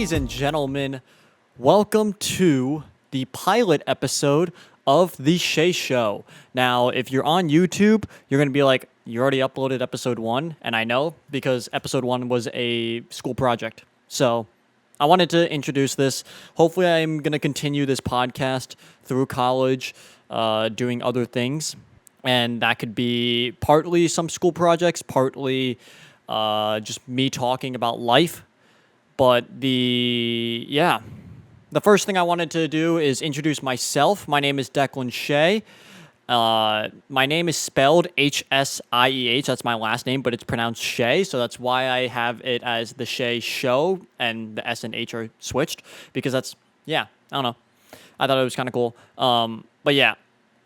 Ladies and gentlemen, welcome to the pilot episode of the Hsieh Hsow. Now, if you're on YouTube, you're going to be like, you already uploaded episode 1, and I know because episode 1 was a school project. So, I wanted to introduce this. Hopefully, I'm going to continue this podcast through college, doing other things. And that could be partly some school projects, partly just me talking about life. But the first thing I wanted to do is introduce myself. My name is Declan Hsieh. My name is spelled Hsieh. That's my last name, but it's pronounced Hsieh, so that's why I have it as the Hsieh Hsow, and the S and H are switched, because I don't know. I thought it was kind of cool. But yeah,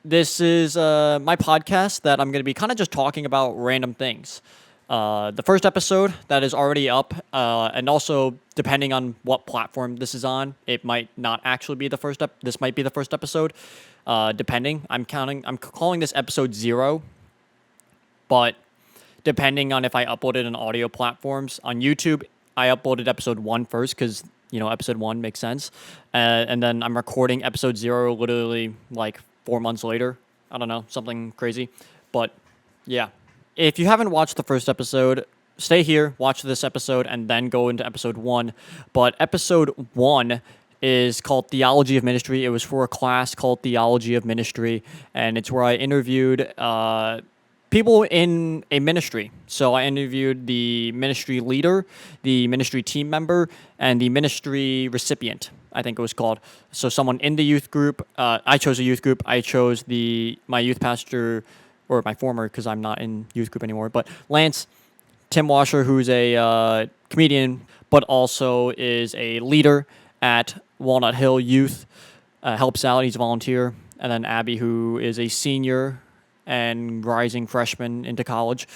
this is my podcast that I'm going to be kind of just talking about random things. The first episode that is already up, and also depending on what platform this is on, it might not actually be the first this might be the first episode, depending. I'm calling this episode 0, but depending on if I upload it on audio platforms. On YouTube, I uploaded episode 1 first, because, episode 1 makes sense. And then I'm recording episode 0 literally like 4 months later. I don't know, something crazy. But yeah. If you haven't watched the first episode, stay here, watch this episode, and then go into episode 1. But episode 1 is called Theology of Ministry. It was for a class called Theology of Ministry, and it's where I interviewed people in a ministry. So I interviewed the ministry leader, the ministry team member, and the ministry recipient, I think it was called. So someone in the youth group. I chose a youth group. I chose my youth pastor, or my former, because I'm not in youth group anymore, but Lance, Tim Washer, who's a comedian, but also is a leader at Walnut Hill Youth, helps out, he's a volunteer, and then Abby, who is a senior and rising freshman into college.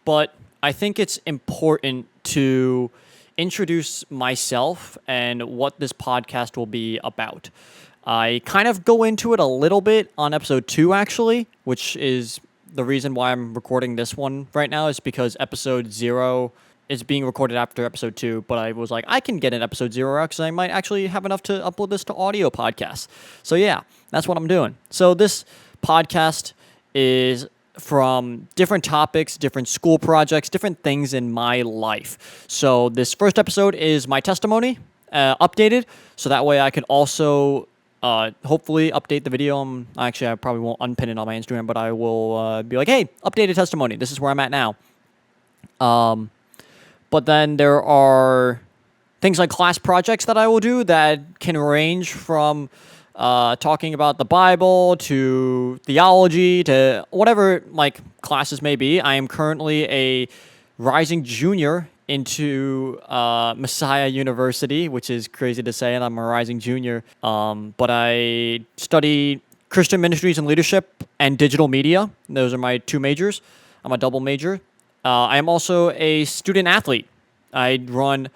But I think it's important to introduce myself and what this podcast will be about. I kind of go into it a little bit on episode 2, actually, which is the reason why I'm recording this one right now, is because episode 0 is being recorded after episode 2, but I was like, I can get an episode 0 out because I might actually have enough to upload this to audio podcasts. So yeah, that's what I'm doing. So this podcast is from different topics, different school projects, different things in my life. So this first episode is my testimony, updated, so that way I could also hopefully update the video. Actually, I probably won't unpin it on my Instagram, but I will be like, hey, updated testimony. This is where I'm at now. But then there are things like class projects that I will do that can range from talking about the Bible to theology to whatever like classes may be. I am currently a rising junior into Messiah University, which is crazy to say, and I'm a rising junior. But I study Christian ministries and leadership and digital media. Those are my 2 majors. I'm a double major. I am also a student athlete. I don't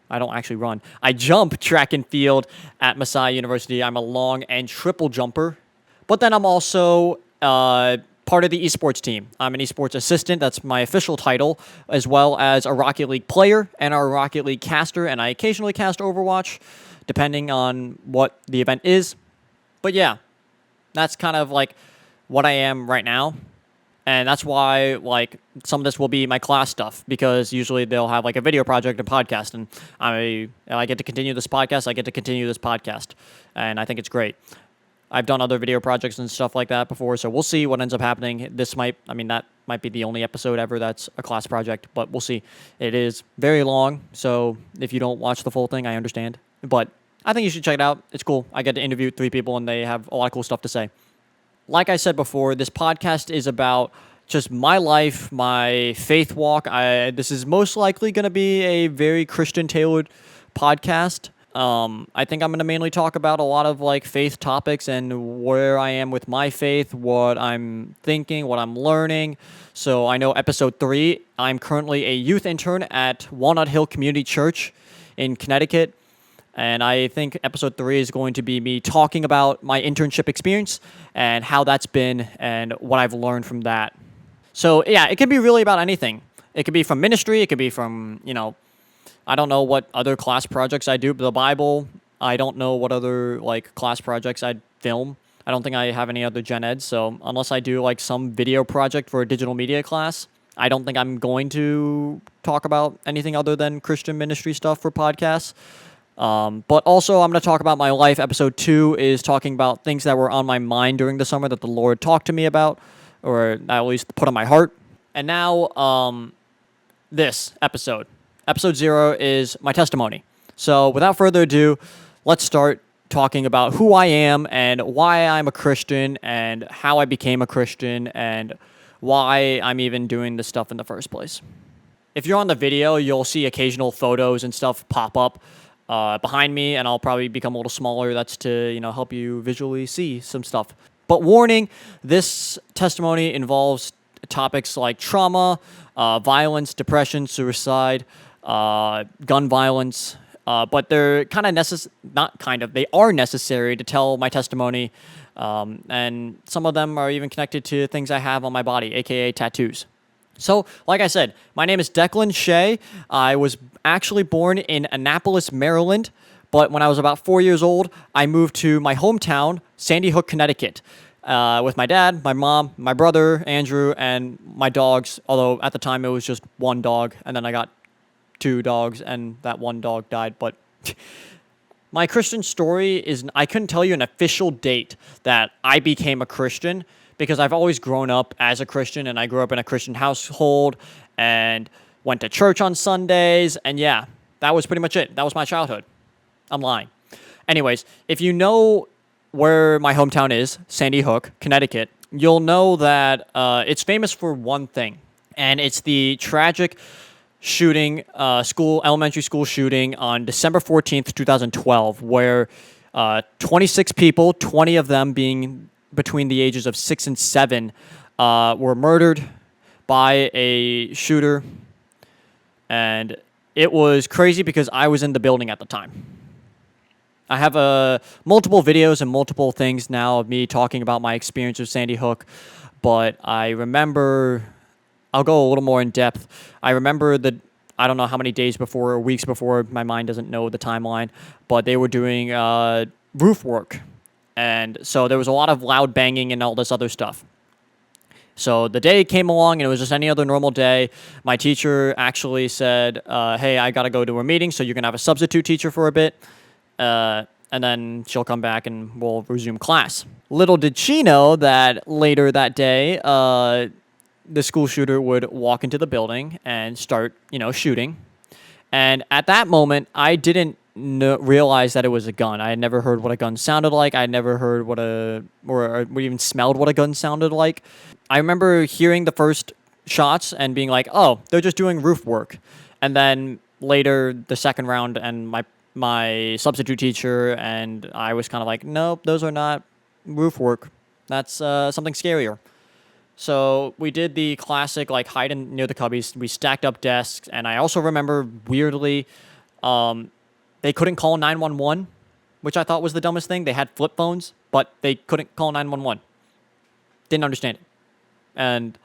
actually run. I jump track and field at Messiah University. I'm a long and triple jumper. But then I'm also part of the esports team. I'm an esports assistant. That's my official title, as well as a Rocket League player and a Rocket League caster, and I occasionally cast Overwatch, depending on what the event is. But yeah, that's kind of like what I am right now. And that's why like some of this will be my class stuff, because usually they'll have like a video project, a podcast, and I get to continue this podcast. And I think it's great. I've done other video projects and stuff like that before, so we'll see what ends up happening. That might be the only episode ever that's a class project, but we'll see. It is very long, so if you don't watch the full thing, I understand. But I think you should check it out. It's cool. I get to interview 3 people, and they have a lot of cool stuff to say. Like I said before, this podcast is about just my life, my faith walk. This is most likely going to be a very Christian-tailored podcast. I think I'm going to mainly talk about a lot of like faith topics and where I am with my faith, what I'm thinking, what I'm learning. So I know episode 3, I'm currently a youth intern at Walnut Hill Community Church in Connecticut. And I think episode 3 is going to be me talking about my internship experience and how that's been and what I've learned from that. So yeah, it could be really about anything. It could be from ministry. It could be from, I don't know what other class projects I do. The Bible, I don't know what other like class projects I'd film. I don't think I have any other gen eds. So unless I do like some video project for a digital media class, I don't think I'm going to talk about anything other than Christian ministry stuff for podcasts. But also, I'm going to talk about my life. Episode 2 is talking about things that were on my mind during the summer that the Lord talked to me about, or at least put on my heart. And now, this episode. Episode 0 is my testimony. So without further ado, let's start talking about who I am and why I'm a Christian and how I became a Christian and why I'm even doing this stuff in the first place. If you're on the video, you'll see occasional photos and stuff pop up behind me, and I'll probably become a little smaller. That's to, help you visually see some stuff. But warning, this testimony involves topics like trauma, violence, depression, suicide, gun violence, but they're they are necessary to tell my testimony, and some of them are even connected to things I have on my body, aka tattoos. So, like I said, my name is Declan Hsieh. I was actually born in Annapolis, Maryland, but when I was about 4 years old, I moved to my hometown, Sandy Hook, Connecticut, with my dad, my mom, my brother, Andrew, and my dogs, although at the time it was just one dog, and then I got 2 dogs, and that one dog died, but my Christian story is, I couldn't tell you an official date that I became a Christian, because I've always grown up as a Christian, and I grew up in a Christian household, and went to church on Sundays, and yeah, that was pretty much it. That was my childhood. I'm lying. Anyways, if you know where my hometown is, Sandy Hook, Connecticut, you'll know that it's famous for one thing, and it's the tragic shooting, elementary school shooting on December 14th, 2012, where 26 people, 20 of them being between the ages of 6 and 7, were murdered by a shooter, and it was crazy because I was in the building at the time. I have multiple videos and multiple things now of me talking about my experience with Sandy Hook, but I remember, I'll go a little more in depth. I remember I don't know how many days before or weeks before, my mind doesn't know the timeline, but they were doing roof work. And so there was a lot of loud banging and all this other stuff. So the day came along, and it was just any other normal day. My teacher actually said, hey, I got to go to a meeting, so you're going to have a substitute teacher for a bit. And then she'll come back, and we'll resume class. Little did she know that later that day, the school shooter would walk into the building and start, shooting. And at that moment, I didn't realize that it was a gun. I had never heard what a gun sounded like. I had never heard or even smelled what a gun sounded like. I remember hearing the first shots and being like, oh, they're just doing roof work. And then later, the second round, and my substitute teacher and I was kind of like, nope, those are not roof work. That's something scarier. So we did the classic, like, hide near the cubbies. We stacked up desks, and I also remember, weirdly, they couldn't call 911, which I thought was the dumbest thing. They had flip phones, but they couldn't call 911. Didn't understand it. And,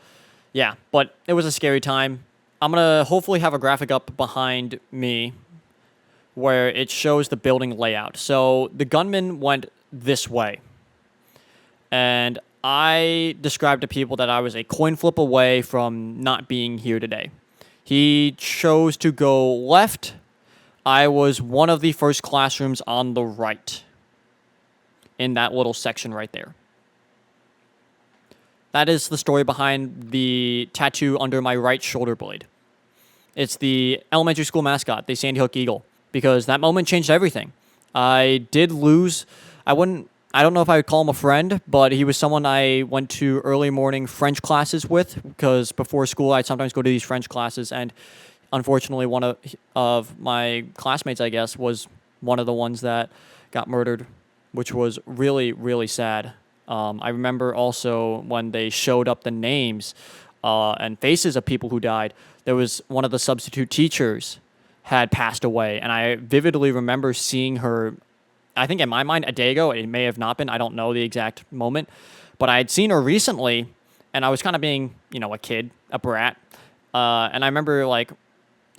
yeah, but it was a scary time. I'm going to hopefully have a graphic up behind me where it shows the building layout. So the gunman went this way. And I described to people that I was a coin flip away from not being here today. He chose to go left. I was one of the first classrooms on the right in that little section right there. That is the story behind the tattoo under my right shoulder blade. It's the elementary school mascot, the Sandy Hook Eagle, because that moment changed everything. I did lose, I don't know if I would call him a friend, but he was someone I went to early morning French classes with, because before school I'd sometimes go to these French classes, and unfortunately one of my classmates, I guess, was one of the ones that got murdered, which was really, really sad. I remember also when they showed up the names and faces of people who died, there was one of the substitute teachers had passed away, and I vividly remember seeing her, I think in my mind, a day ago. It may have not been. I don't know the exact moment. But I had seen her recently, and I was kind of being, a kid, a brat. And I remember,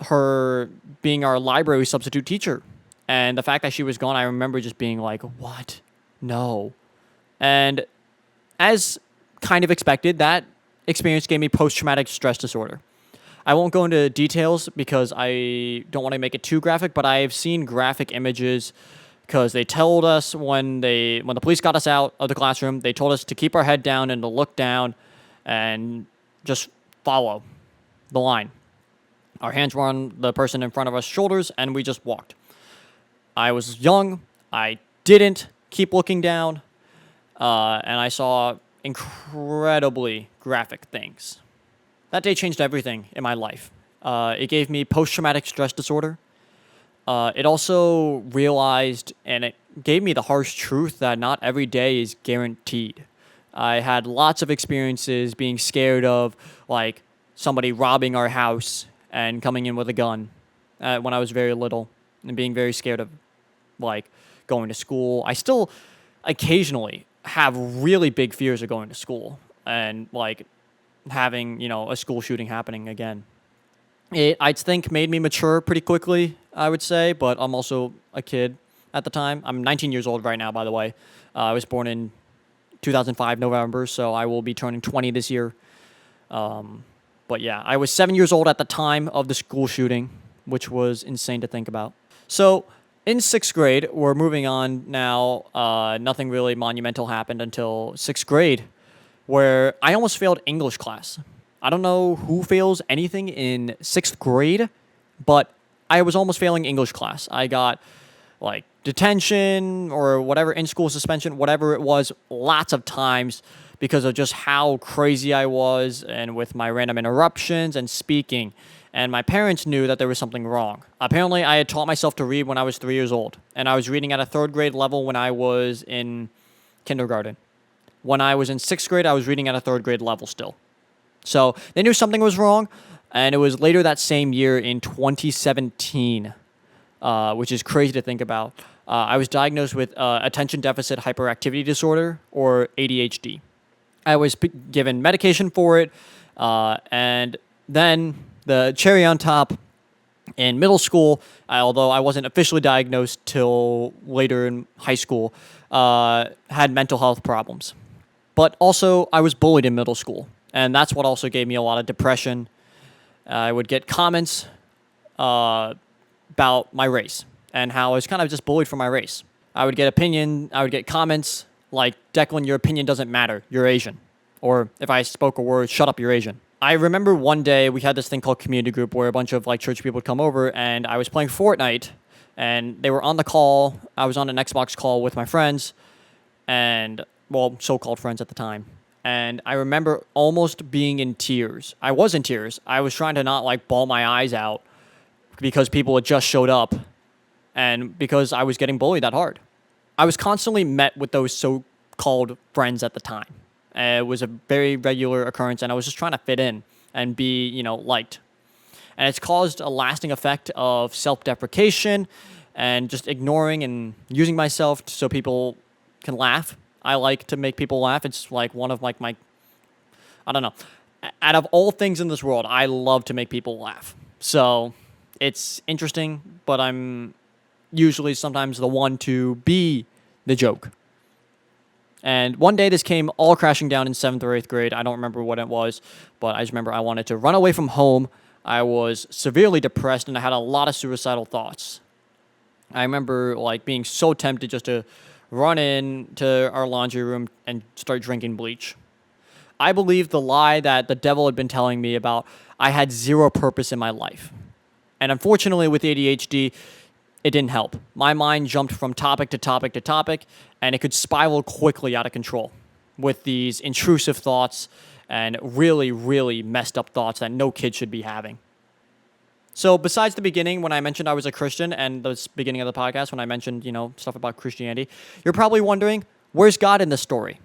her being our library substitute teacher. And the fact that she was gone, I remember just being like, what? No. And as kind of expected, that experience gave me post-traumatic stress disorder. I won't go into details because I don't want to make it too graphic, but I've seen graphic images because they told us when the police got us out of the classroom, they told us to keep our head down and to look down and just follow the line. Our hands were on the person in front of us' shoulders, and we just walked. I was young. I didn't keep looking down, and I saw incredibly graphic things. That day changed everything in my life. It gave me post-traumatic stress disorder. It also realized, and it gave me the harsh truth that not every day is guaranteed. I had lots of experiences being scared of, like, somebody robbing our house and coming in with a gun when I was very little, and being very scared of, like, going to school. I still occasionally have really big fears of going to school and, like, having, a school shooting happening again. It, I think, made me mature pretty quickly, I would say, but I'm also a kid at the time. I'm 19 years old right now, by the way. I was born in 2005, November, so I will be turning 20 this year. But yeah, I was 7 years old at the time of the school shooting, which was insane to think about. So in 6th grade, we're moving on now. Nothing really monumental happened until 6th grade, where I almost failed English class. I don't know who fails anything in 6th grade, but I was almost failing English class. I got, like, detention or whatever, in-school suspension, whatever it was, lots of times because of just how crazy I was and with my random interruptions and speaking. And my parents knew that there was something wrong. Apparently, I had taught myself to read when I was 3 years old, and I was reading at a 3rd grade level when I was in kindergarten. When I was in 6th grade, I was reading at a 3rd grade level still. So they knew something was wrong, and it was later that same year in 2017, which is crazy to think about. I was diagnosed with attention deficit hyperactivity disorder, or ADHD. I was given medication for it, and then the cherry on top, in middle school, although I wasn't officially diagnosed till later in high school, had mental health problems. But also, I was bullied in middle school, and that's what also gave me a lot of depression. I would get comments about my race and how I was kind of just bullied for my race. I would get comments like, Declan, your opinion doesn't matter, you're Asian. Or if I spoke a word, shut up, you're Asian. I remember one day we had this thing called community group where a bunch of, like, church people would come over, and I was playing Fortnite, and they were on the call. I was on an Xbox call with my friends, and, well, so-called friends at the time. And I remember almost being in tears. I was in tears. I was trying to not, like, bawl my eyes out because people had just showed up and because I was getting bullied that hard. I was constantly met with those so-called friends at the time. It was a very regular occurrence, and I was just trying to fit in and be, liked. And it's caused a lasting effect of self-deprecation and just ignoring and using myself so people can laugh. I like to make people laugh. It's like one of, like, my, I don't know. Out of all things in this world, I love to make people laugh. So it's interesting, but I'm usually sometimes the one to be the joke. And one day this came all crashing down in 7th or 8th grade. I don't remember what it was, but I just remember I wanted to run away from home. I was severely depressed, and I had a lot of suicidal thoughts. I remember, like, being so tempted just to run into our laundry room and start drinking bleach. I believed the lie that the devil had been telling me about I had zero purpose in my life. And unfortunately, with ADHD, it didn't help. My mind jumped from topic to topic to topic, and it could spiral quickly out of control with these intrusive thoughts and really, really messed up thoughts that no kid should be having. So besides the beginning, when I mentioned I was a Christian, and the beginning of the podcast, when I mentioned, stuff about Christianity, you're probably wondering, where's God in this story?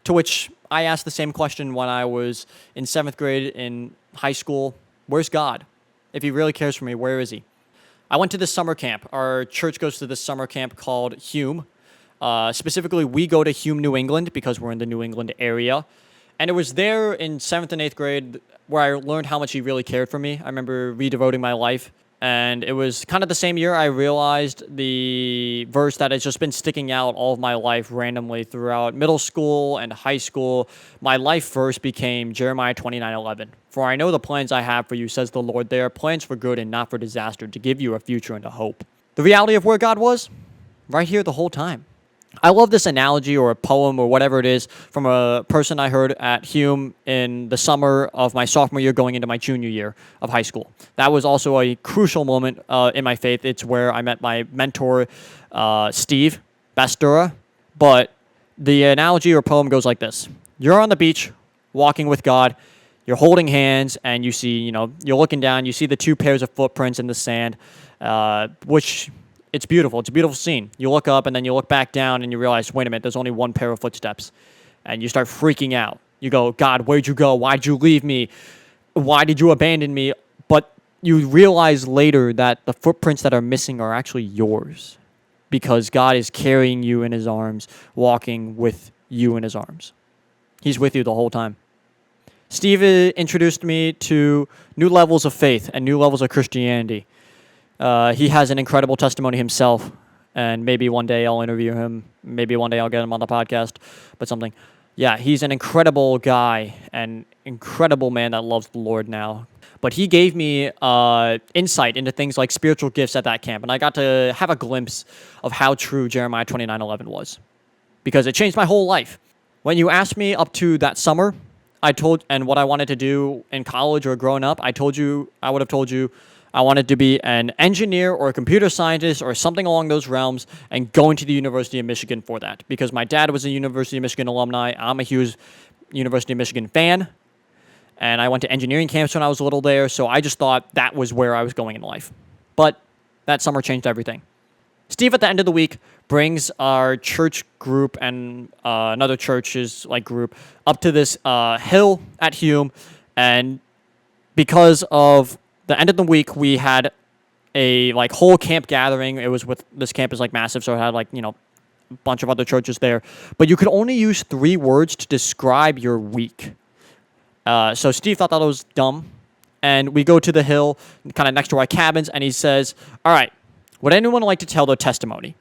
To which I asked the same question when I was in 7th grade in high school. Where's God? If he really cares for me, where is he? I went to this summer camp. Our church goes to this summer camp called Hume. Specifically, we go to Hume, New England, because we're in the New England area. And it was there in 7th and 8th grade where I learned how much he really cared for me. I remember redevoting my life. And it was kind of the same year I realized the verse that has just been sticking out all of my life randomly throughout middle school and high school. My life verse became Jeremiah 29:11. For I know the plans I have for you, says the Lord. They are plans for good and not for disaster, to give you a future and a hope. The reality of where God was? Right here the whole time. I love this analogy or a poem or whatever it is from a person I heard at Hume in the summer of my sophomore year going into my junior year of high school. That was also a crucial moment in my faith. It's where I met my mentor, Steve Bastura. But the analogy or poem goes like this. You're on the beach walking with God. You're holding hands and you see, you're looking down. You see the two pairs of footprints in the sand, which... It's beautiful. It's a beautiful scene. You look up and then you look back down and you realize, wait a minute, there's only one pair of footsteps. And you start freaking out. You go, God, where'd you go? Why'd you leave me? Why did you abandon me? But you realize later that the footprints that are missing are actually yours because God is carrying you in his arms, walking with you in his arms. He's with you the whole time. Steve introduced me to new levels of faith and new levels of Christianity. He has an incredible testimony himself, and maybe one day I'll interview him. Maybe one day I'll get him on the podcast, but something. Yeah, he's an incredible guy and incredible man that loves the Lord now. But he gave me insight into things like spiritual gifts at that camp, and I got to have a glimpse of how true Jeremiah 29:11 was, because it changed my whole life. When you asked me up to that summer, and what I wanted to do in college or growing up, I would have told you, I wanted to be an engineer or a computer scientist or something along those realms and going to the University of Michigan for that. Because my dad was a University of Michigan alumni. I'm a huge University of Michigan fan. And I went to engineering camps when I was little there. So I just thought that was where I was going in life. But that summer changed everything. Steve, at the end of the week, brings our church group and another church's group up to this hill at Hume. And because of the end of the week, we had a whole camp gathering. It was this camp is massive, so it had a bunch of other churches there. But you could only use 3 words to describe your week. So Steve thought that was dumb, and we go to the hill, kind of next to our cabins, and he says, "All right, would anyone like to tell their testimony?"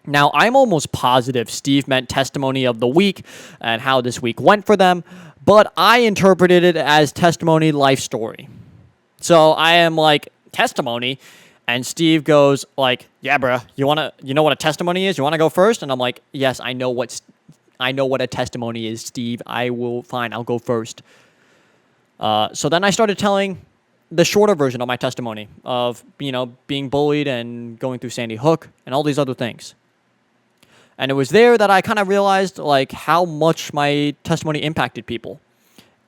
Now, I'm almost positive Steve meant testimony of the week and how this week went for them, but I interpreted it as testimony life story. So I am testimony, and Steve goes yeah, bro, you know what a testimony is? You want to go first? And I'm like, yes, I know what a testimony is, Steve. I'll go first. So then I started telling the shorter version of my testimony of, being bullied and going through Sandy Hook and all these other things. And it was there that I kind of realized how much my testimony impacted people.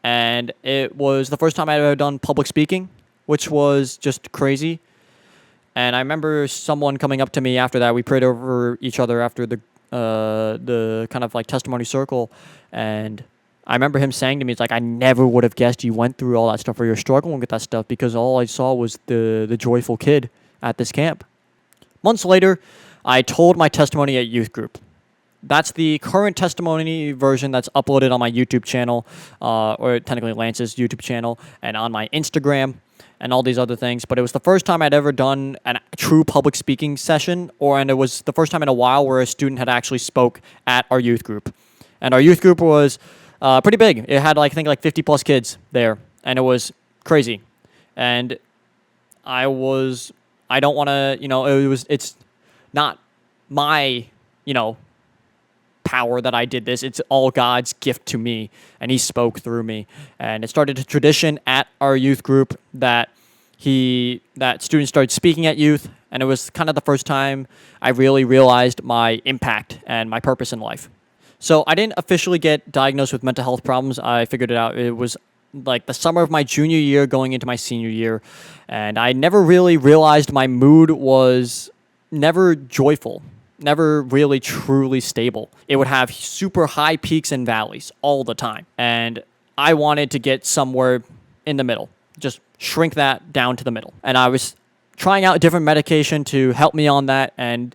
And it was the first time I'd ever done public speaking, which was just crazy. And I remember someone coming up to me after that. We prayed over each other after the kind of testimony circle. And I remember him saying to me, it's I never would have guessed you went through all that stuff or you're struggling with that stuff, because all I saw was the joyful kid at this camp. Months later, I told my testimony at youth group. That's the current testimony version that's uploaded on my YouTube channel, or technically Lance's YouTube channel, and on my Instagram, and all these other things. But it was the first time I'd ever done a true public speaking session, and it was the first time in a while where a student had actually spoke at our youth group. And our youth group was pretty big. It had, I think, 50 plus kids there, and it was crazy. And I don't want to, it's not my, power that I did this. It's all God's gift to me, and he spoke through me. And it started a tradition at our youth group that students started speaking at youth, and it was kind of the first time I really realized my impact and my purpose in life. So I didn't officially get diagnosed with mental health problems. I figured it out. It was the summer of my junior year going into my senior year, and I never really realized my mood was never joyful. Never really truly stable. It would have super high peaks and valleys all the time. And I wanted to get somewhere in the middle. Just shrink that down to the middle. And I was trying out different medication to help me on that. And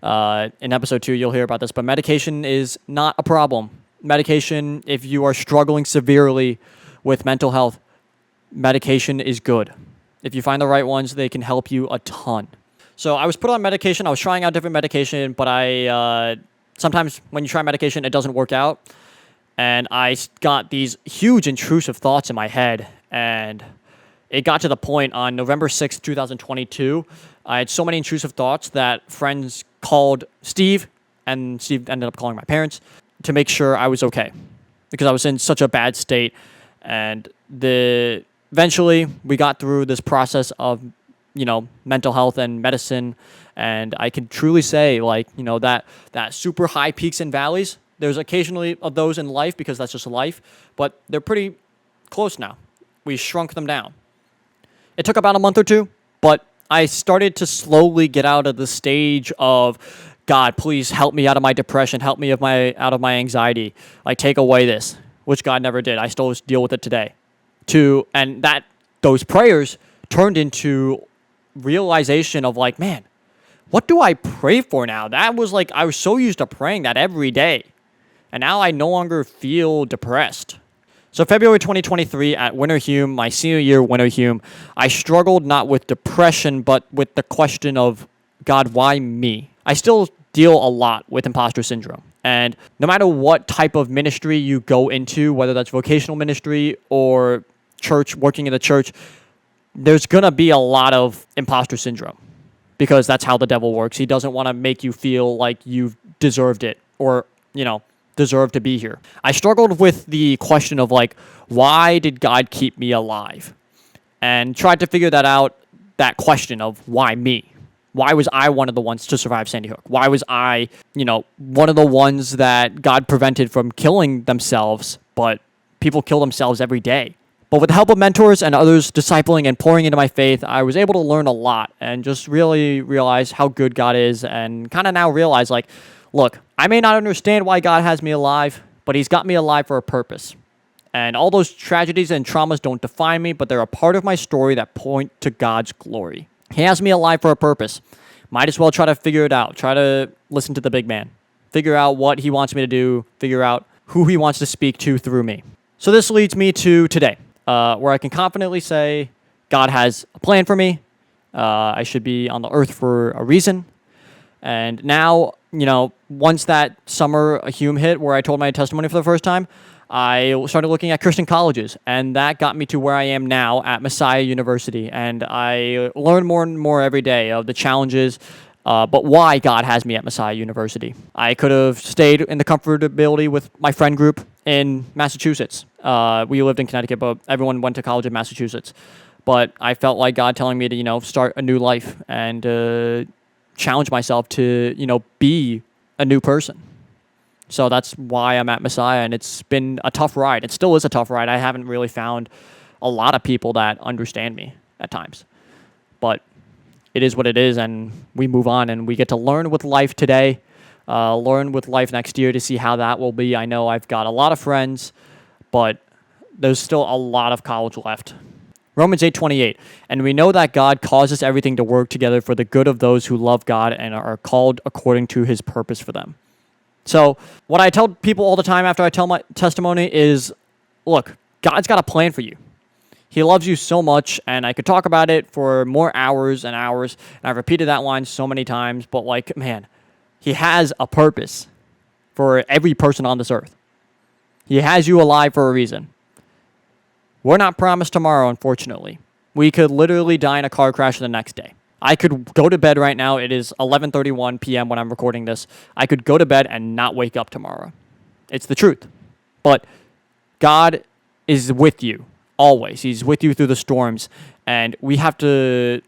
in episode 2, you'll hear about this. But medication is not a problem medication, if you are struggling severely with mental health, medication is good. If you find the right ones, they can help you a ton. So I was put on medication. I was trying out different medication, but sometimes when you try medication, it doesn't work out. And I got these huge intrusive thoughts in my head. And it got to the point on November 6th, 2022, I had so many intrusive thoughts that friends called Steve, and Steve ended up calling my parents to make sure I was okay because I was in such a bad state. And eventually we got through this process of, mental health and medicine. And I can truly say, that super high peaks and valleys, there's occasionally of those in life because that's just life, but they're pretty close now. We shrunk them down. It took about a month or two, but I started to slowly get out of the stage of, God, please help me out of my depression, help me out of my anxiety, take away this, which God never did. I still deal with it today. And those prayers turned into realization of man, what do I pray for now? That was I was so used to praying that every day, and now I no longer feel depressed. So February 2023 at Winter Hume, my senior year Winter Hume, I struggled not with depression, but with the question of, God, why me? I still deal a lot with imposter syndrome. And no matter what type of ministry you go into, whether that's vocational ministry or church, working in the church, there's going to be a lot of imposter syndrome because that's how the devil works. He doesn't want to make you feel like you've deserved it or, deserve to be here. I struggled with the question of why did God keep me alive? And tried to figure that out, that question of why me? Why was I one of the ones to survive Sandy Hook? Why was I, one of the ones that God prevented from killing themselves, but people kill themselves every day? But with the help of mentors and others discipling and pouring into my faith, I was able to learn a lot and just really realize how good God is and kind of now realize, look, I may not understand why God has me alive, but he's got me alive for a purpose. And all those tragedies and traumas don't define me, but they're a part of my story that point to God's glory. He has me alive for a purpose. Might as well try to figure it out. Try to listen to the big man. Figure out what he wants me to do. Figure out who he wants to speak to through me. So this leads me to today, where I can confidently say God has a plan for me. I should be on the earth for a reason. And now, once that summer Hume hit where I told my testimony for the first time, I started looking at Christian colleges, and that got me to where I am now at Hsieh University. And I learn more and more every day of the challenges, but why God has me at Hsieh University. I could have stayed in the comfortability with my friend group in Massachusetts. We lived in Connecticut, but everyone went to college in Massachusetts. But I felt like God telling me to, start a new life and challenge myself to, be a new person. So that's why I'm at Hsieh, and it's been a tough ride. It still is a tough ride. I haven't really found a lot of people that understand me at times. But it is what it is, and we move on, and we get to learn with life today, learn with life next year to see how that will be. I know I've got a lot of friends, but there's still a lot of college left. Romans 8:28, and we know that God causes everything to work together for the good of those who love God and are called according to his purpose for them. So what I tell people all the time after I tell my testimony is, look, God's got a plan for you. He loves you so much, and I could talk about it for more hours and hours, and I've repeated that line so many times, but man, he has a purpose for every person on this earth. He has you alive for a reason. We're not promised tomorrow, unfortunately. We could literally die in a car crash the next day. I could go to bed right now. It is 11:31 p.m. when I'm recording this. I could go to bed and not wake up tomorrow. It's the truth. But God is with you always. He's with you through the storms. And we have to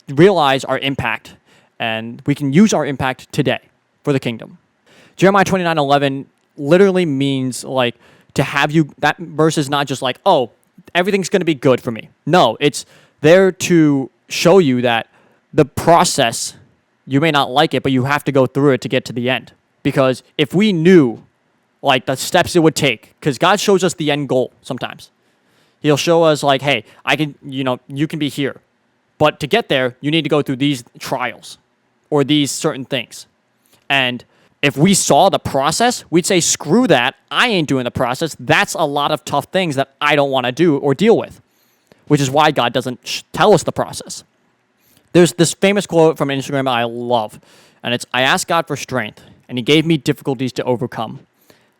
realize our impact. And we can use our impact today for the kingdom. Jeremiah 29:11 literally means to have you. That verse is not just oh, everything's going to be good for me. No, it's there to show you that the process, you may not like it, but you have to go through it to get to the end. Because if we knew the steps it would take, because God shows us the end goal sometimes. He'll show us hey, I can, you can be here. But to get there, you need to go through these trials or these certain things. And If we saw the process, we'd say, screw that. I ain't doing the process. That's a lot of tough things that I don't want to do or deal with, which is why God doesn't tell us the process. There's this famous quote from Instagram I love, and it's, I asked God for strength, and he gave me difficulties to overcome.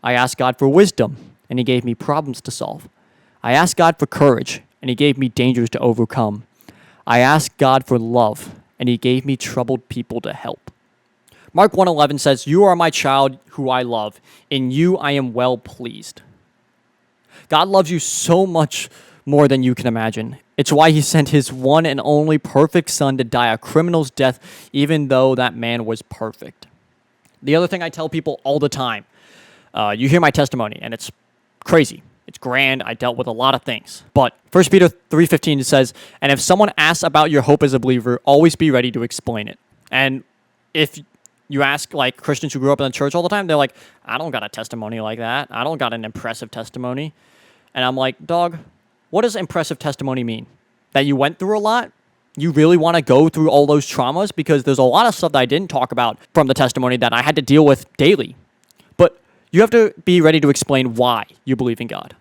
I asked God for wisdom, and he gave me problems to solve. I asked God for courage, and he gave me dangers to overcome. I asked God for love, and he gave me troubled people to help. Mark 1:11 says, you are my child who I love. In you I am well pleased. God loves you so much more than you can imagine. It's why he sent his one and only perfect son to die a criminal's death, even though that man was perfect. The other thing I tell people all the time, you hear my testimony, and it's crazy. It's grand. I dealt with a lot of things. But 1 Peter 3:15 says, and if someone asks about your hope as a believer, always be ready to explain it. And if you ask like Christians who grew up in the church all the time, they're like, I don't got a testimony like that. I don't got an impressive testimony. And I'm like, dog, what does impressive testimony mean? That you went through a lot? You really want to go through all those traumas? Because there's a lot of stuff that I didn't talk about from the testimony that I had to deal with daily. But you have to be ready to explain why you believe in God.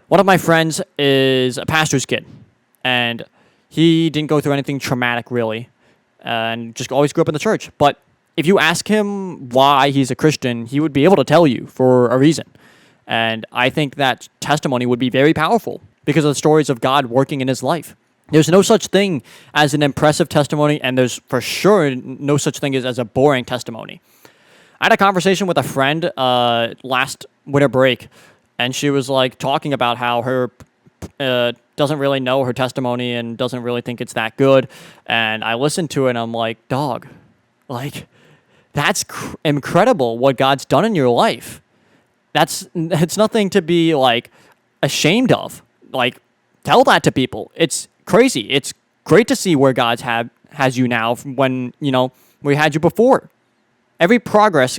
One of my friends is a pastor's kid, and he didn't go through anything traumatic really, and just always grew up in the church. But if you ask him why he's a Christian, he would be able to tell you for a reason. And I think that testimony would be very powerful because of the stories of God working in his life. There's no such thing as an impressive testimony, and there's for sure no such thing as a boring testimony. I had a conversation with a friend last winter break, and she was like talking about how her doesn't really know her testimony and doesn't really think it's that good. And I listened to it, and I'm like, dog, like, that's incredible what God's done in your life. It's nothing to be like ashamed of. Like, tell that to people. It's crazy. It's great to see where God has you now from when, we had you before. Every progress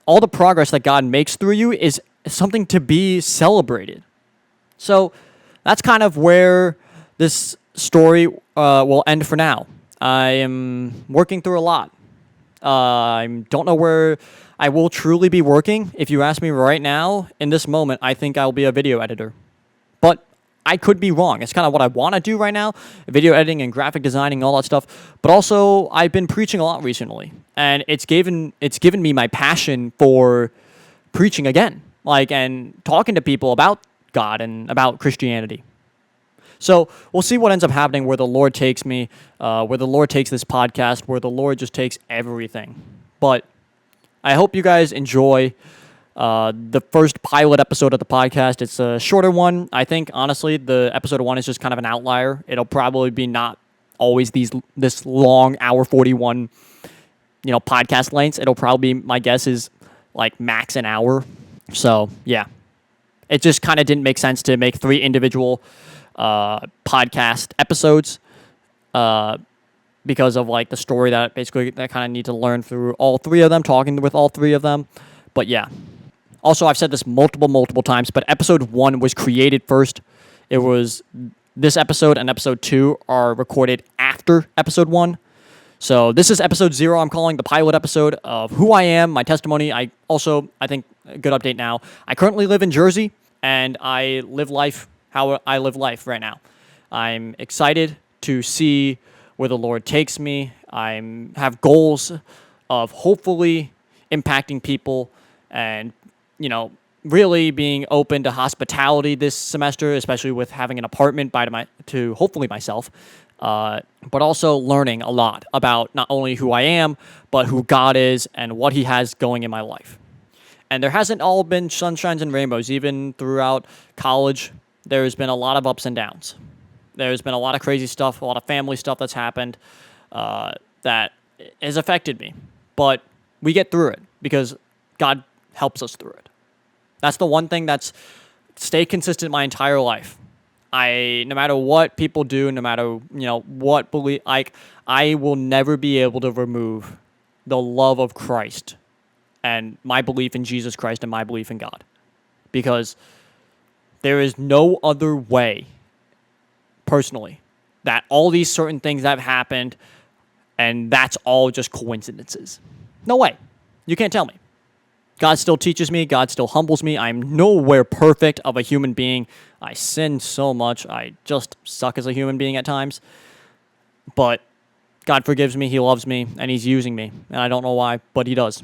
all the progress that God makes through you is something to be celebrated. So that's kind of where this story will end for now. I am working through a lot. I don't know where I will truly be working. If you ask me right now, in this moment, I think I'll be a video editor. But I could be wrong. It's kind of what I want to do right now, video editing and graphic designing, all that stuff. But also, I've been preaching a lot recently, and it's given me my passion for preaching again, and talking to people about God and about Christianity. So we'll see what ends up happening, where the Lord takes me, where the Lord takes this podcast, where the Lord just takes everything. But I hope you guys enjoy the first pilot episode of the podcast. It's a shorter one. I think, honestly, the episode 1 is just kind of an outlier. It'll probably be not always this long, hour 41, podcast lengths. It'll probably be, my guess is, like, max an hour. So, yeah. It just kind of didn't make sense to make 3 individual podcast episodes because of, like, the story that kind of need to learn through all 3 of them, talking with all 3 of them. But, yeah. Also, I've said this multiple times, but episode 1 was created first. It was this episode and episode 2 are recorded after episode 1. So this is episode 0. I'm calling the pilot episode of who I am, my testimony. I think a good update now. I currently live in Jersey, and I live life how I live life right now. I'm excited to see where the Lord takes me. I have goals of hopefully impacting people and really being open to hospitality this semester, especially with having an apartment to hopefully myself, but also learning a lot about not only who I am, but who God is and what he has going in my life. And there hasn't all been sunshines and rainbows. Even throughout college, there's been a lot of ups and downs. There's been a lot of crazy stuff, a lot of family stuff that's happened that has affected me. But we get through it because God helps us through it. That's the one thing that's stayed consistent my entire life. No matter what people do, no matter what belief, I will never be able to remove the love of Christ and my belief in Jesus Christ and my belief in God, because there is no other way, personally, that all these certain things have happened and that's all just coincidences. No way. You can't tell me. God still teaches me. God still humbles me. I'm nowhere perfect of a human being. I sin so much. I just suck as a human being at times. But God forgives me. He loves me. And He's using me. And I don't know why, but He does.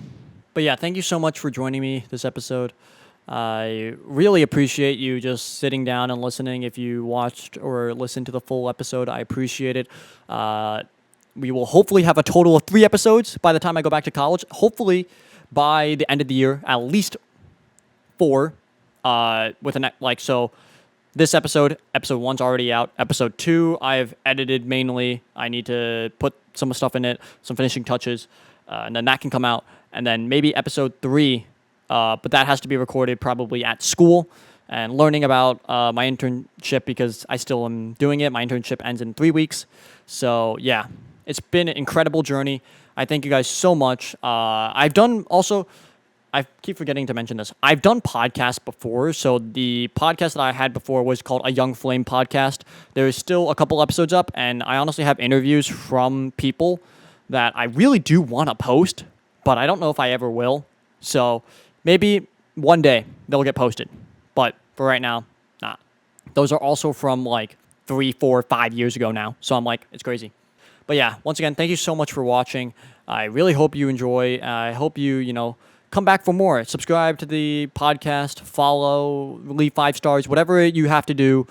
But yeah, thank you so much for joining me this episode. I really appreciate you just sitting down and listening. If you watched or listened to the full episode, I appreciate it. We will hopefully have a total of 3 episodes by the time I go back to college. Hopefully by the end of the year, at least 4. So this episode 1's already out. Episode 2, I've edited mainly. I need to put some stuff in it, some finishing touches, and then that can come out. And then maybe episode 3, but that has to be recorded probably at school and learning about my internship because I still am doing it. My internship ends in 3 weeks. So, yeah, it's been an incredible journey. I thank you guys so much. I keep forgetting to mention this. I've done podcasts before. So the podcast that I had before was called A Young Flame Podcast. There is still a couple episodes up, and I honestly have interviews from people that I really do want to post, but I don't know if I ever will. So maybe one day they'll get posted. But for right now, nah. Those are also from like 3, 4, 5 years ago now. So I'm like, it's crazy. But yeah, once again, thank you so much for watching. I really hope you enjoy. I hope you, come back for more. Subscribe to the podcast, follow, leave 5 stars, whatever you have to do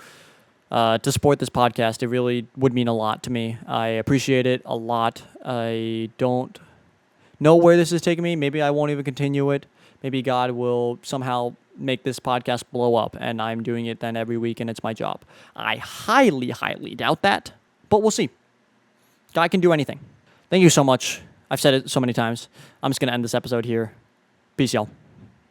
to support this podcast. It really would mean a lot to me. I appreciate it a lot. I don't know where this is taking me. Maybe I won't even continue it. Maybe God will somehow make this podcast blow up and I'm doing it then every week and it's my job. I highly, highly doubt that, but we'll see. God can do anything. Thank you so much. I've said it so many times. I'm just going to end this episode here. Peace, y'all.